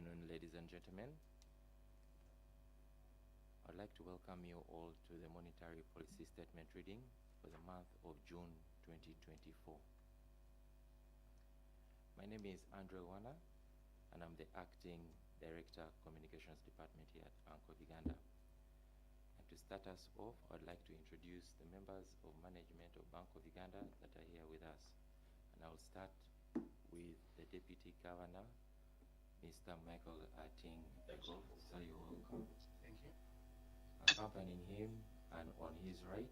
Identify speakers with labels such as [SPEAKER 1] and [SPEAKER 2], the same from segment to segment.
[SPEAKER 1] afternoon, ladies and gentlemen. I'd like to welcome you all to the Monetary Policy Statement reading for the month of June 2024. My name is Andre Wana, and I'm the Acting Director, Communications Department here at Bank of Uganda. And to start us off, I'd like to introduce the members of management of Bank of Uganda that are here with us. And I'll start with the Deputy Governor, Mr. Michael Ating Ego. Sir, you're welcome.
[SPEAKER 2] Thank you.
[SPEAKER 1] Accompanying him and on his right,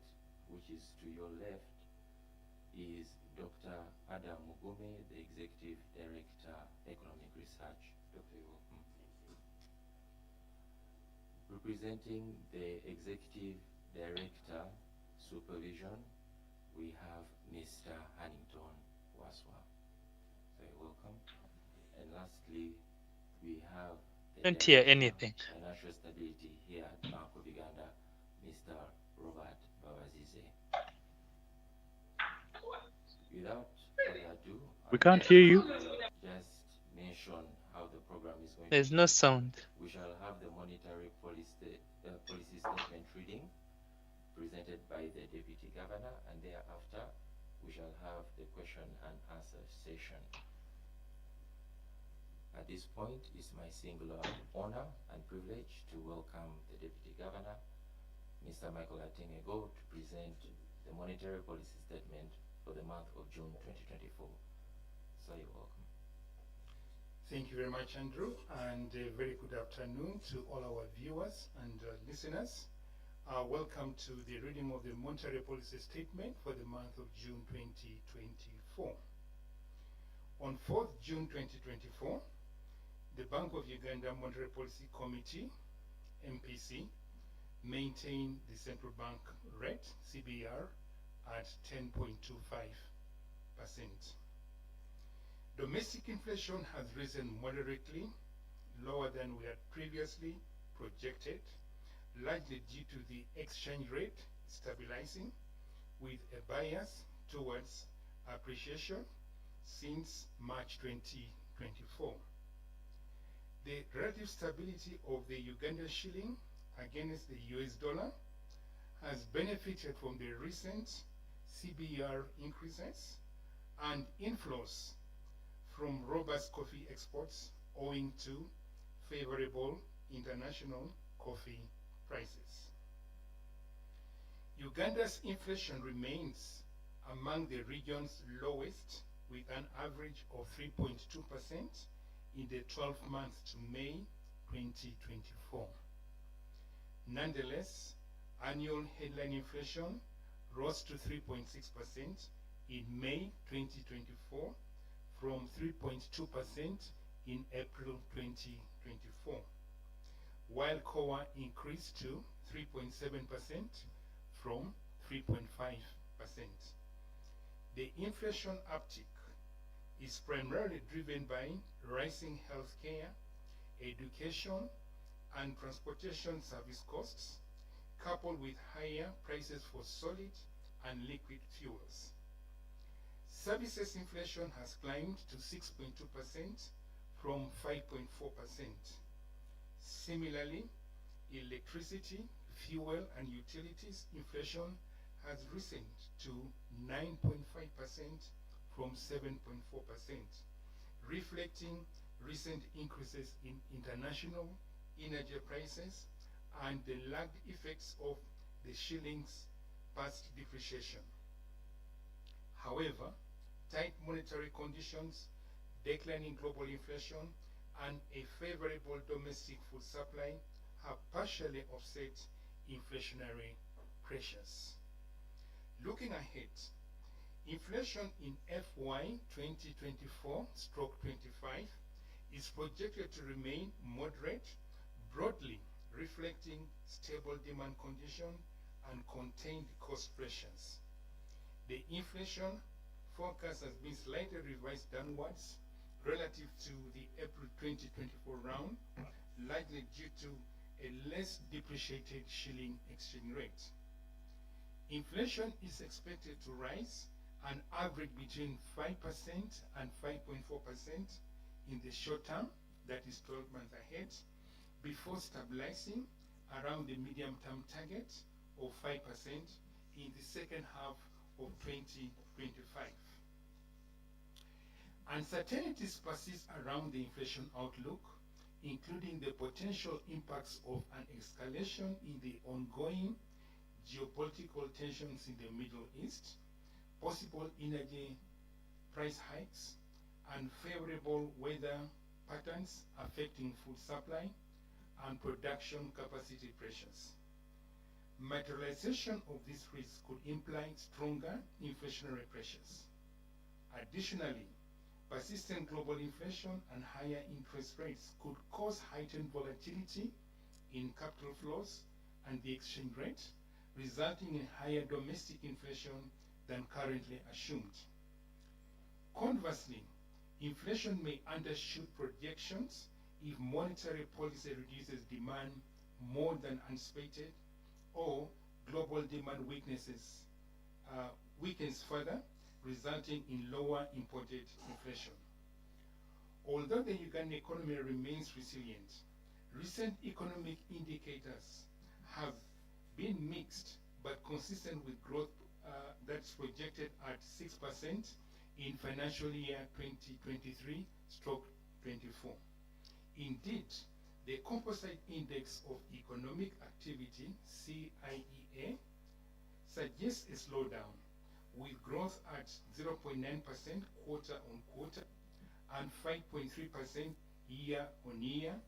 [SPEAKER 1] which is to your left, is Dr. Adam Mugume, the Executive Director, Economic Research. Dr. You're welcome. Representing the Executive Director, Supervision, we have Mr. Hannington Waswa. So you're welcome. And lastly, we have
[SPEAKER 2] Don't hear anything.
[SPEAKER 1] Financial Stability here at Bank of Uganda, Mr. Robert Babazize. Without further ado,
[SPEAKER 2] We can't hear you.
[SPEAKER 1] just mention how the program is going
[SPEAKER 2] There's
[SPEAKER 1] to
[SPEAKER 2] no
[SPEAKER 1] be.
[SPEAKER 2] sound.
[SPEAKER 1] We shall have the monetary policy statement reading presented by the Deputy Governor, and thereafter we shall have the question and answer session. At this point, it's my singular honor and privilege to welcome the Deputy Governor, Mr. Michael Ating Ego, to present the monetary policy statement for the month of June 2024. So you're welcome.
[SPEAKER 2] Thank you very much, Andrew, and a very good afternoon to all our viewers and listeners. Welcome to the reading of the Monetary Policy Statement for the month of June 2024. On 4th June 2024, the Bank of Uganda Monetary Policy Committee, MPC, maintained the central bank rate, CBR, at 10.25%. Domestic inflation has risen moderately, lower than we had previously projected, largely due to the exchange rate stabilizing with a bias towards appreciation since March 2024. The relative stability of the Ugandan shilling against the US dollar has benefited from the recent CBR increases and inflows from robust coffee exports owing to favorable international coffee prices. Uganda's inflation remains among the region's lowest, with an average of 3.2% in the 12 months to May 2024. Nonetheless, annual headline inflation rose to 3.6% in May 2024 from 3.2% in April 2024, while COA increased to 3.7% from 3.5%. The inflation uptick is primarily driven by rising healthcare, education, and transportation service costs, coupled with higher prices for solid and liquid fuels. Services inflation has climbed to 6.2% from 5.4%. Similarly, electricity, fuel, and utilities inflation has risen to 9.5% from 7.4%, reflecting recent increases in international energy prices and the lagged effects of the shilling's past depreciation. However, tight monetary conditions, declining global inflation, and a favorable domestic food supply have partially offset inflationary pressures. Looking ahead, inflation in FY 2024/25 is projected to remain moderate, broadly reflecting stable demand conditions and contained cost pressures. The inflation forecast has been slightly revised downwards relative to the April 2024 round, largely due to a less depreciated shilling exchange rate. Inflation is expected to rise and average between 5% and 5.4% in the short term, that is 12 months ahead, before stabilizing around the medium-term target of 5% in the second half of 2025. Uncertainties persist around the inflation outlook, including the potential impacts of an escalation in the ongoing geopolitical tensions in the Middle East, possible energy price hikes, unfavorable weather patterns affecting food supply, and production capacity pressures. Materialization of these risks could imply stronger inflationary pressures. Additionally, persistent global inflation and higher interest rates could cause heightened volatility in capital flows and the exchange rate, resulting in higher domestic inflation than currently assumed. Conversely, inflation may undershoot projections if monetary policy reduces demand more than anticipated, or global demand weakens further, resulting in lower imported inflation. Although the Ugandan economy remains resilient, recent economic indicators have been mixed but consistent with growth that's projected at 6% in financial year 2023/24. Indeed, the Composite Index of Economic Activity, CIEA, suggests a slowdown, with growth at 0.9% quarter on quarter and 5.3% year on year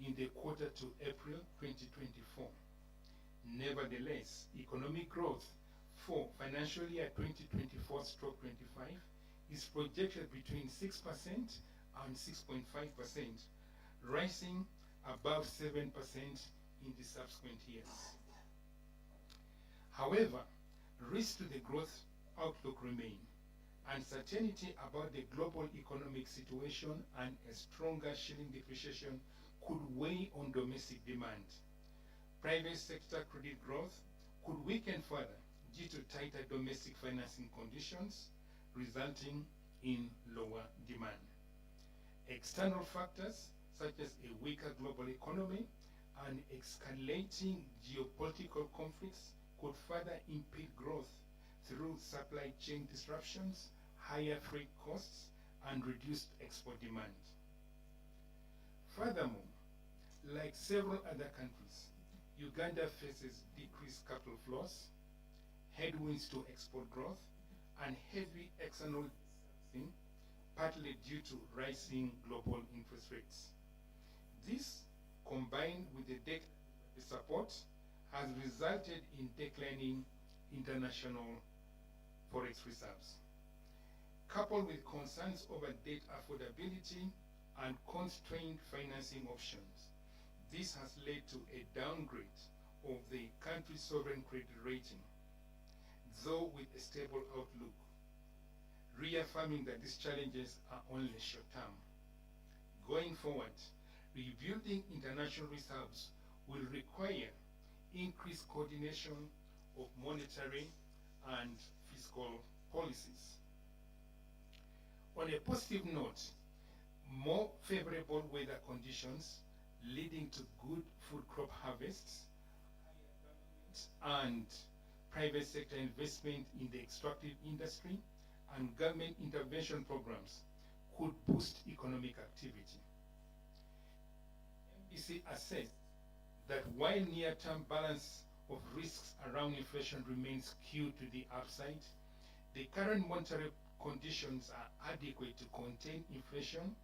[SPEAKER 2] in the quarter to April 2024. Nevertheless, economic growth for financial year 2024/25 is projected between 6% and 6.5%, rising above 7% in the subsequent years. However, risks to the growth outlook remain. Uncertainty about the global economic situation and a stronger shilling depreciation could weigh on domestic demand. Private sector credit growth could weaken further due to tighter domestic financing conditions, resulting in lower demand. External factors such as a weaker global economy and escalating geopolitical conflicts could further impede growth through supply chain disruptions, higher freight costs, and reduced export demand. Furthermore, like several other countries, Uganda faces decreased capital flows, headwinds to export growth, and heavy external financing, partly due to rising global interest rates. This, combined with the debt support, has resulted in declining international forex reserves. Coupled with concerns over debt affordability and constrained financing options, this has led to a downgrade of the country's sovereign credit rating, though with a stable outlook, reaffirming that these challenges are only short-term. Going forward, rebuilding international reserves will require increased coordination of monetary and fiscal policies. On a positive note, more favorable weather conditions leading to good food crop harvests and private sector investment in the extractive industry and government intervention programs could boost economic activity. MPC assessed that while near-term balance of risks around inflation remains skewed to the upside, the current monetary conditions are adequate to contain inflation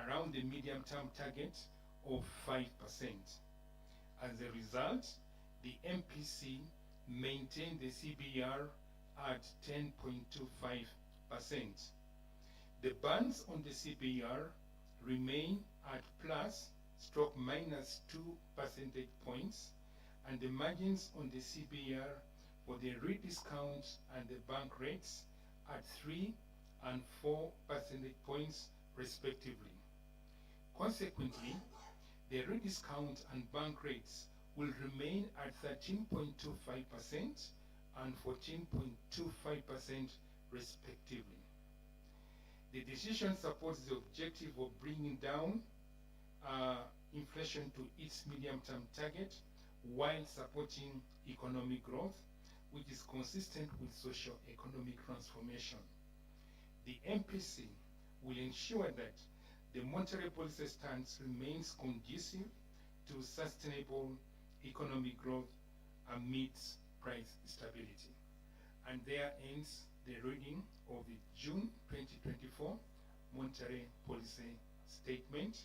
[SPEAKER 2] around the medium-term target of 5%. As a result, the MPC maintained the CBR at 10.25%. The bands on the CBR remain at +/- 2 percentage points, and the margins on the CBR for the rediscount and the bank rates at 3 and 4 percentage points respectively. Consequently, the rediscount and bank rates will remain at 13.25% and 14.25% respectively. The decision supports the objective of bringing down inflation to its medium-term target while supporting economic growth, which is consistent with socio-economic transformation. The MPC will ensure that the monetary policy stance remains conducive to sustainable economic growth amidst price stability. And there ends the reading of the June 2024 Monetary Policy Statement.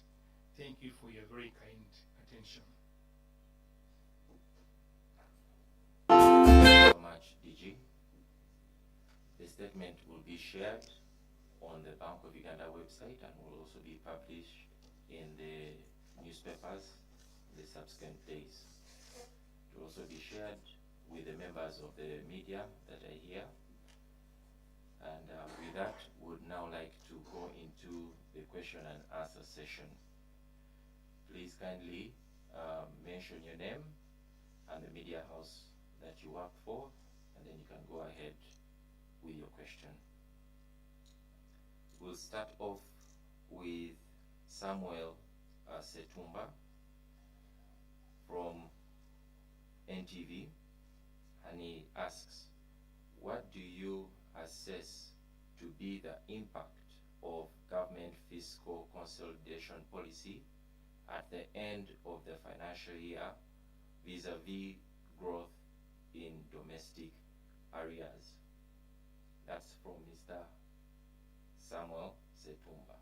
[SPEAKER 2] Thank you for your very kind attention.
[SPEAKER 1] Thank you so much, DG. The statement will be shared on the Bank of Uganda website and will also be published in the newspapers in the subsequent days. It will also be shared with the members of the media that are here. And with that, would now like to go into the question and answer session. Please kindly mention your name and the media house that you work for, and then you can go ahead with your question. We'll start off with Samuel Setumba from NTV, and he asks, what do you assess to be the impact of government fiscal consolidation policy at the end of the financial year vis-a-vis growth in domestic arrears? That's from Mr. Samuel Setumba.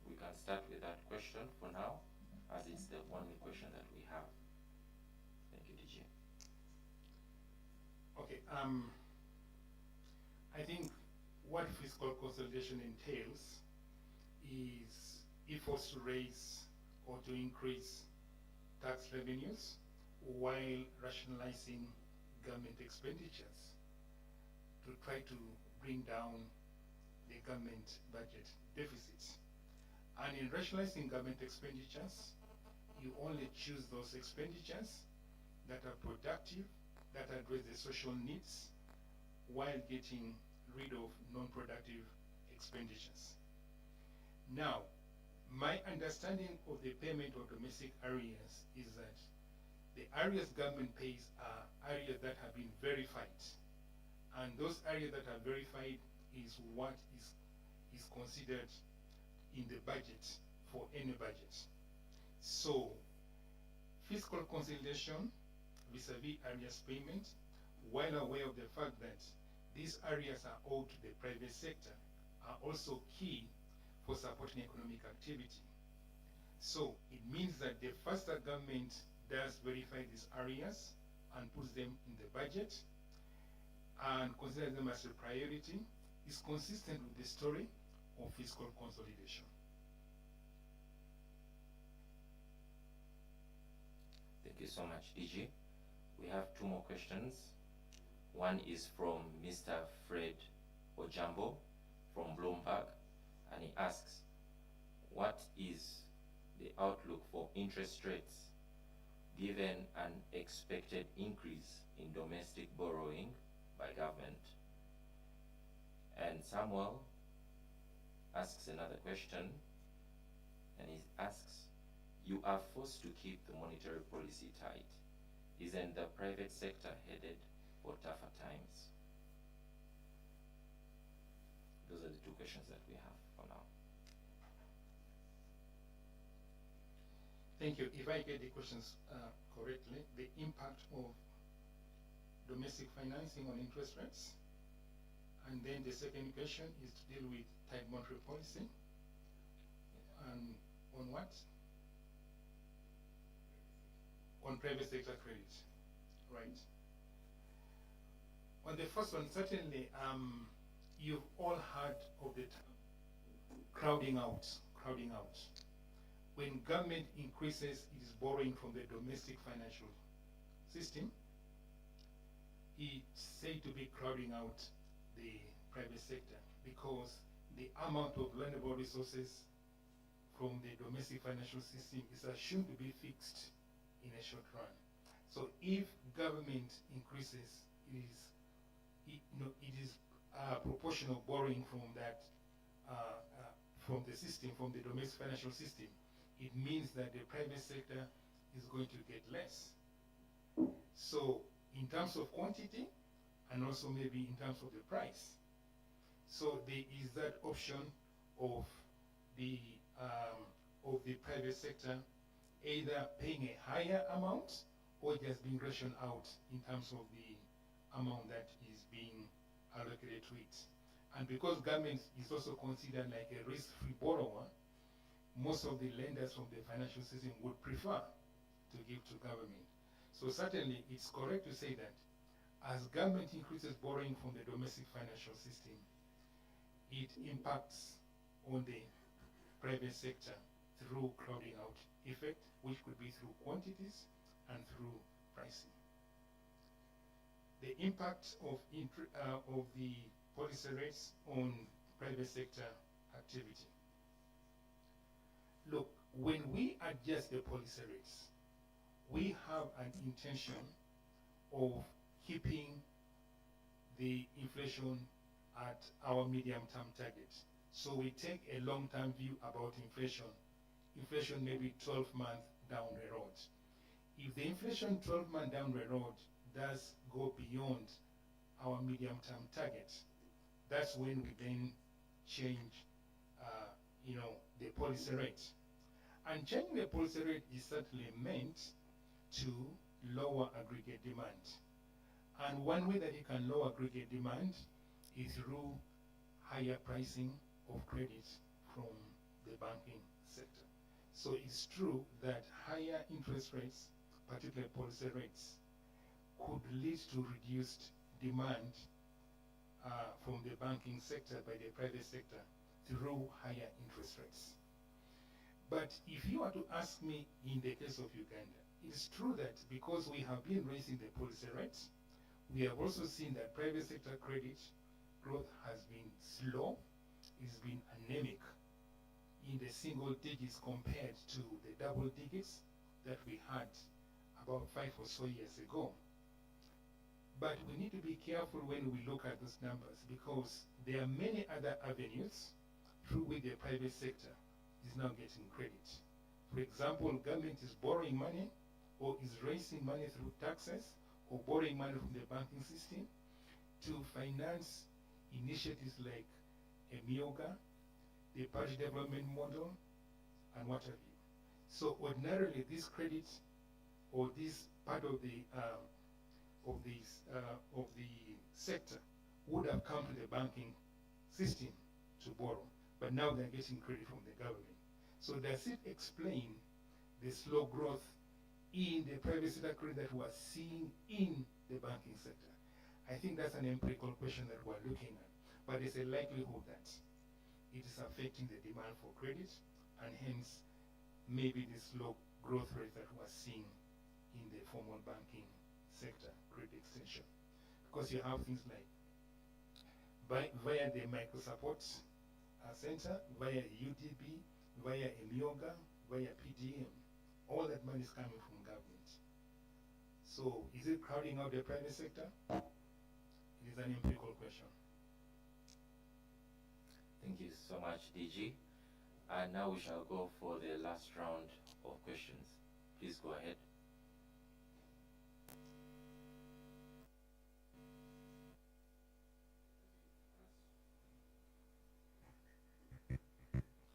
[SPEAKER 1] We can start with that question for now, as it's the only question that we have. Thank you, DG.
[SPEAKER 2] Okay, I think what fiscal consolidation entails is efforts to raise or to increase tax revenues while rationalizing government expenditures to try to bring down the government budget deficits. And in rationalizing government expenditures, you only choose those expenditures that are productive, that address the social needs, while getting rid of non-productive expenditures. Now, my understanding of the payment of domestic arrears is that the arrears government pays are areas that have been verified. And those areas that are verified is what is considered in the budget for any budget. So, fiscal consolidation vis-a-vis arrears payment, while aware of the fact that these areas are owed to the private sector, are also key for supporting economic activity. So it means that the faster government does verify these areas and puts them in the budget and considers them as a priority, is consistent with the story of fiscal consolidation.
[SPEAKER 1] Thank you so much, DG. We have two more questions. One is from Mr. Fred Ojambo from Bloomberg, and he asks, what is the outlook for interest rates given an expected increase in domestic borrowing by government? And Samuel asks another question, and he asks, you are forced to keep the monetary policy tight. Isn't the private sector headed for tougher times? Those are the two questions that we have for now.
[SPEAKER 2] Thank you. If I get the questions correctly, the impact of domestic financing on interest rates, and then the second question is to deal with tight monetary policy, and on what? On private sector credit, right? On the first one, certainly, you've all heard of the term crowding out. When government increases its borrowing from the domestic financial system, it's said to be crowding out the private sector because the amount of lendable resources from the domestic financial system is assumed to be fixed in a short run. So if government increases, it is proportional borrowing from that from the system, from the domestic financial system. It means that the private sector is going to get less. So in terms of quantity, and also maybe in terms of the price. So there is that option of the private sector either paying a higher amount or just being rationed out in terms of the amount that is being allocated to it. And because government is also considered like a risk-free borrower, most of the lenders from the financial system would prefer to give to government. So certainly it's correct to say that as government increases borrowing from the domestic financial system, it impacts on the private sector through crowding out effect, which could be through quantities and through pricing. The impact of the policy rates on private sector activity. Look, when we adjust the policy rates, we have an intention of keeping the inflation at our medium-term target. So we take a long-term view about inflation. Inflation may be 12 months down the road. If the inflation 12 months down the road does go beyond our medium-term target, that's when we then change, the policy rate. And changing the policy rate is certainly meant to lower aggregate demand. And one way that you can lower aggregate demand is through higher pricing of credit from the banking sector. So it's true that higher interest rates, particularly policy rates, could lead to reduced demand from the banking sector by the private sector through higher interest rates. But if you were to ask me in the case of Uganda, it's true that because we have been raising the policy rates, we have also seen that private sector credit growth has been slow, it's been anemic in the single digits compared to the double digits that we had about 5 or so years ago. But we need to be careful when we look at those numbers because there are many other avenues through which the private sector is now getting credit. For example, government is borrowing money or is raising money through taxes or borrowing money from the banking system to finance initiatives like EMIOGA, the Budget Development Model, and what have you. So ordinarily, this credit or this part of the sector would have come to the banking system to borrow, but now they're getting credit from the government. So does it explain the slow growth in the private sector credit that we're seeing in the banking sector? I think that's an empirical question that we're looking at, but there's a likelihood that it is affecting the demand for credit, and hence maybe the slow growth rate that we're seeing in the formal banking sector credit extension. Because you have things like via the micro support center, via UDB, via EMIOGA, via PDM, all that money is coming from government. So is it crowding out the private sector? It is an empirical question.
[SPEAKER 1] Thank you so much, DG. And now we shall go for the last round of questions. Please go ahead.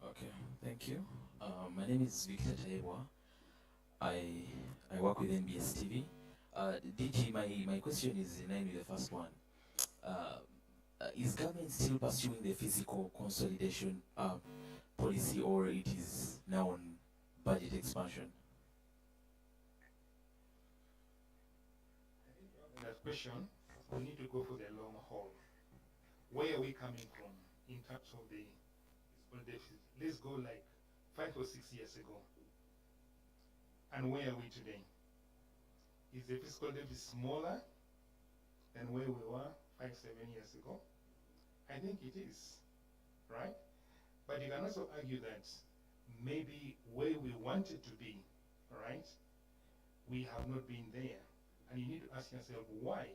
[SPEAKER 3] Okay, thank you. My name is Victor Taibwa. I work with NBS TV. DG, my question is in line with the first one. Is government still pursuing the fiscal consolidation policy, or it is now on budget expansion?
[SPEAKER 2] I think that question, we need to go for the long haul. Where are we coming from in terms of the fiscal deficit? Let's go like 5 or 6 years ago. And where are we today? Is the fiscal deficit smaller than where we were 5, 7 years ago? I think it is, right? But you can also argue that maybe where we wanted to be, all right? We have not been there. And you need to ask yourself why.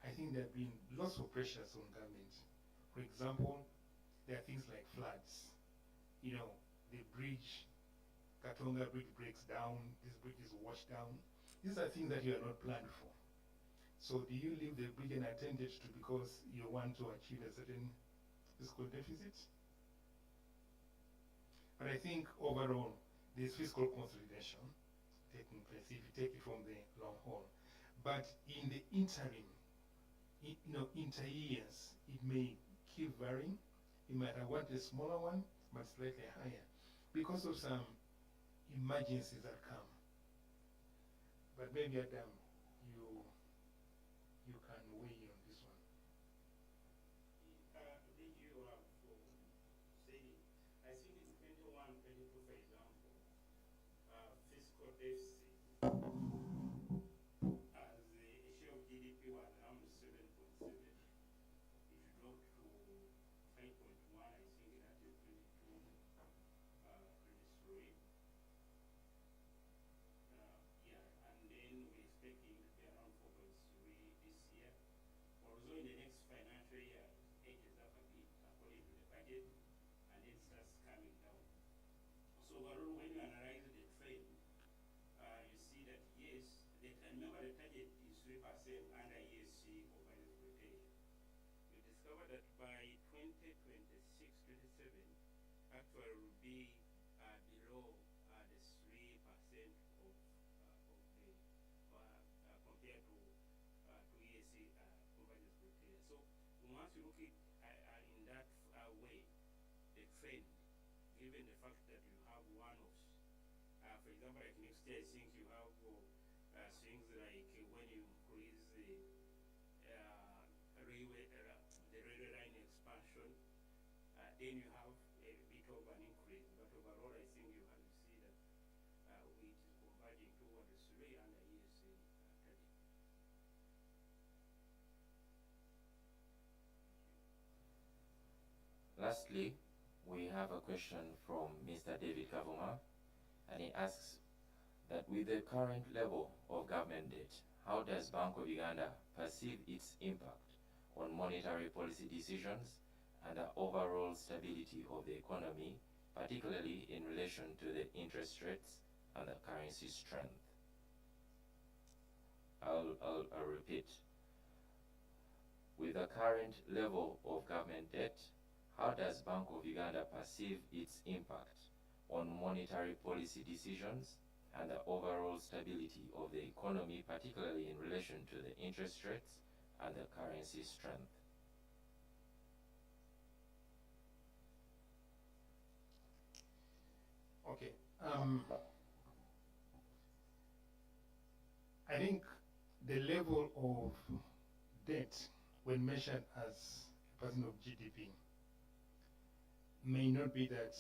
[SPEAKER 2] I think there have been lots of pressures on government. For example, there are things like floods. You know, the bridge, Katonga Bridge breaks down, this bridge is washed down. These are things that you are not planned for. So do you leave the bridge unattended to because you want to achieve a certain fiscal deficit? But I think overall, there's fiscal consolidation taking place if you take it from the long haul. But in the interim, inter years, it may keep varying. You might have wanted a smaller one, but slightly higher, because of some emergencies that come. But maybe Adam, you can weigh in on this one.
[SPEAKER 4] Did you say, I think in 21, 22, for example, fiscal deficit as the share of GDP was around 7.7. It dropped to 5.1, I think, in 22, 23. Yeah, and then we're expecting to be around 4.3 this year. Although in the next financial year, it edges up a bit according to the budget, and it starts coming down. So overall, when you analyze the trend, you see that yes, remember the target is 3% under ESC over exploitation. You discover that by 2026, 27, actually will be below the 3% of the compared to ESC over exploitation. So once you look at in that way, the trend, given the fact that you have one-offs, for example, like next year, I think you have things like when you increase the railway line expansion, then you have a bit of an increase. But overall, I think you have to see that it is converging toward the 3 under ESC target.
[SPEAKER 1] Lastly, we have a question from Mr. David Kavuma, and he asks that with the current level of government debt, how does Bank of Uganda perceive its impact on monetary policy decisions and the overall stability of the economy, particularly in relation to the interest rates and the currency strength? I'll repeat. With the current level of government debt, how does Bank of Uganda perceive its impact on monetary policy decisions and the overall stability of the economy, particularly in relation to the interest rates and the currency strength?
[SPEAKER 2] Okay. I think the level of debt, when measured as a percent of GDP, may not be that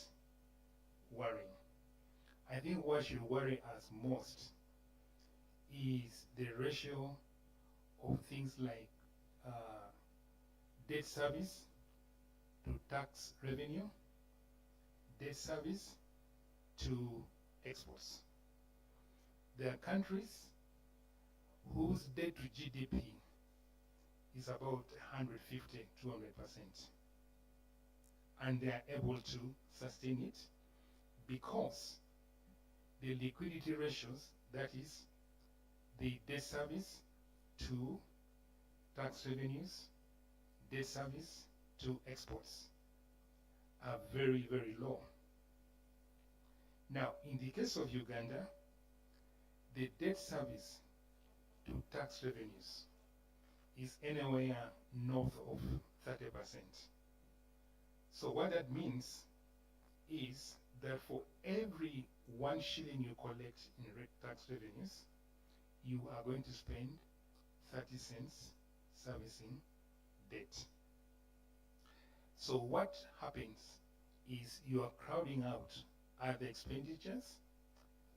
[SPEAKER 2] worrying. I think what should worry us most is the ratio of things like debt service to tax revenue, debt service to exports. There are countries whose debt to GDP is about 150, 200%. And they are able to sustain it because the liquidity ratios, that is the debt service to tax revenues, debt service to exports, are very, very low. Now, in the case of Uganda, the debt service to tax revenues is anywhere north of 30%. So what that means is that for every 1 shilling you collect in tax revenues, you are going to spend 30 cents servicing debt. So what happens is you are crowding out other expenditures,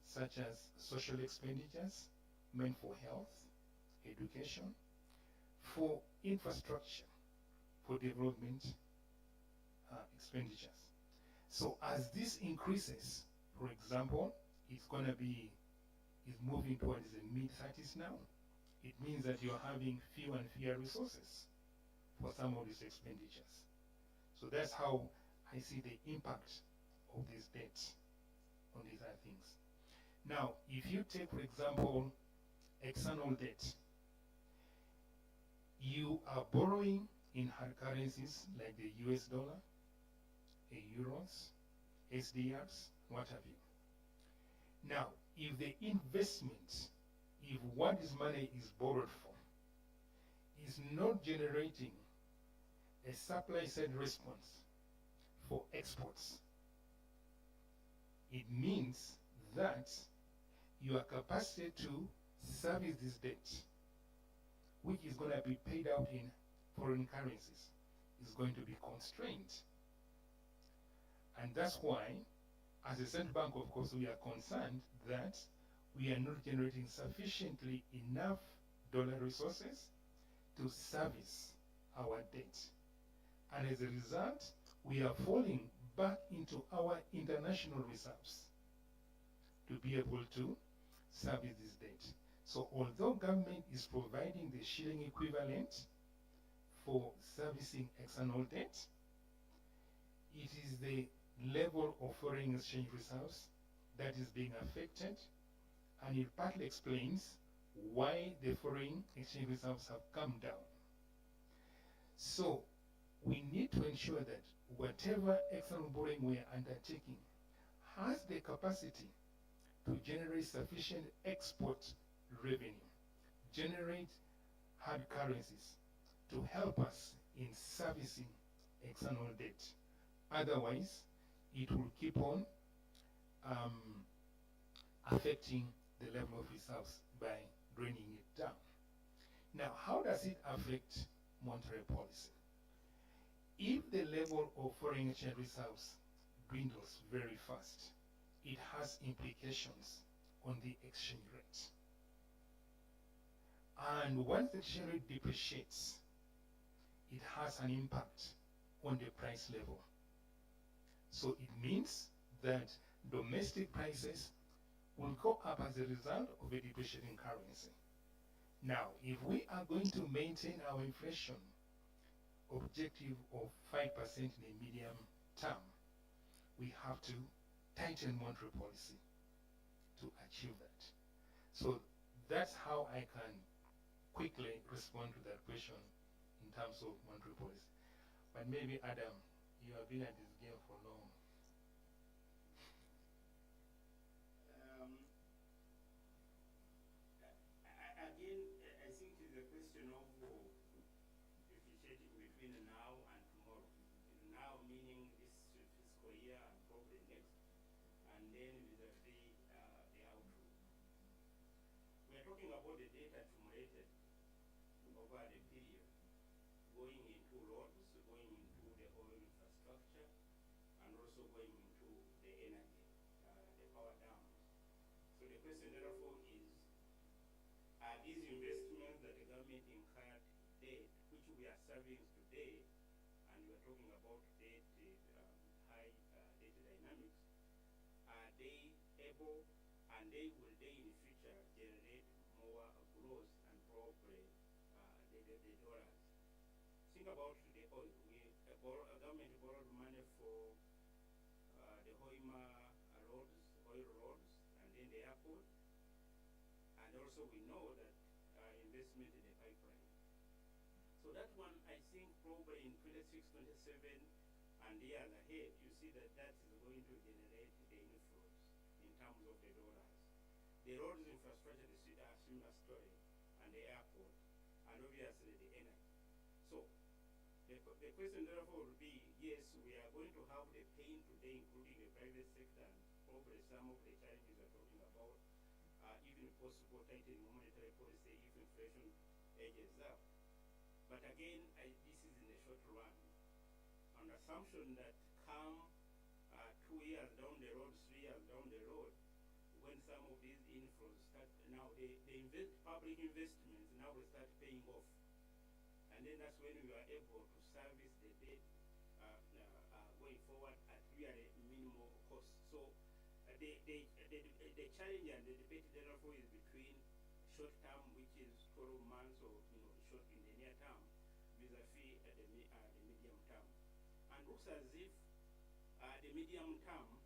[SPEAKER 2] such as social expenditures meant for health, education, for infrastructure, for development expenditures. So as this increases, for example, it's moving towards the mid-30s now. It means that you're having fewer and fewer resources for some of these expenditures. So that's how I see the impact of this debt on these other things. Now, if you take, for example, external debt, you are borrowing in hard currencies like the US dollar, the euros, SDRs, what have you. Now, if the investment, if what this money is borrowed for is not generating a supply-side response for exports, it means that your capacity to service this debt, which is going to be paid out in foreign currencies, is going to be constrained. And that's why, as a central bank, of course, we are concerned that we are not generating sufficiently enough dollar resources to service our debt. And as a result, we are falling back into our international reserves to be able to service this debt. So although government is providing the shilling equivalent for servicing external debt, it is the level of foreign exchange reserves that is being affected, and it partly explains why the foreign exchange reserves have come down. So we need to ensure that whatever external borrowing we are undertaking has the capacity to generate sufficient export revenue, generate hard currencies to help us in servicing external debt. Otherwise, it will keep on affecting the level of reserves by draining it down. Now, how does it affect monetary policy? If the level of foreign exchange reserves dwindles very fast, it has implications on the exchange rate. And once the exchange rate depreciates, it has an impact on the price level. So it means that domestic prices will go up as a result of a depreciating currency. Now, if we are going to maintain our inflation objective of 5% in the medium term, we have to tighten monetary policy to achieve that. So that's how I can quickly respond to that question in terms of monetary policy. But maybe, Adam, you have been at this game for long.
[SPEAKER 4] Again, I think it's a question of differentiating between now and tomorrow. Now meaning this fiscal year and probably next, and then vis-a-vis the outlook. We are talking about the data accumulated over the period, going into roads, going into the oil infrastructure, and also going into the energy, the power dams. So the question therefore is, are these investments that the government incurred today, which we are serving today, and we are talking about debt, high data dynamics, are they able, and will they in the future generate more growth and probably the dollars? Think about the oil. Government borrowed money for the Hoima roads, oil roads, and then the airport. And also we know that investment in the pipeline. So that one, I think probably in 26, 27, and the years ahead, you see that that is going to generate the inflows in terms of the dollars. The roads infrastructure is a similar story, and the airport, and obviously the energy. So the question therefore would be, yes, we are going to have the pain today, including the private sector, and probably some of the challenges we're talking about, even possible tightening monetary policy if inflation edges up. But again, this is in the short run, on the assumption that come 2 years down the road, 3 years down the road, when some of these inflows start, now the public investments now will start paying off. And then that's when we are able to service the debt going forward at really So the challenge and the debate therefore is between short term, which is 12 months or short in the near term, vis-a-vis the medium term. And looks as if the medium term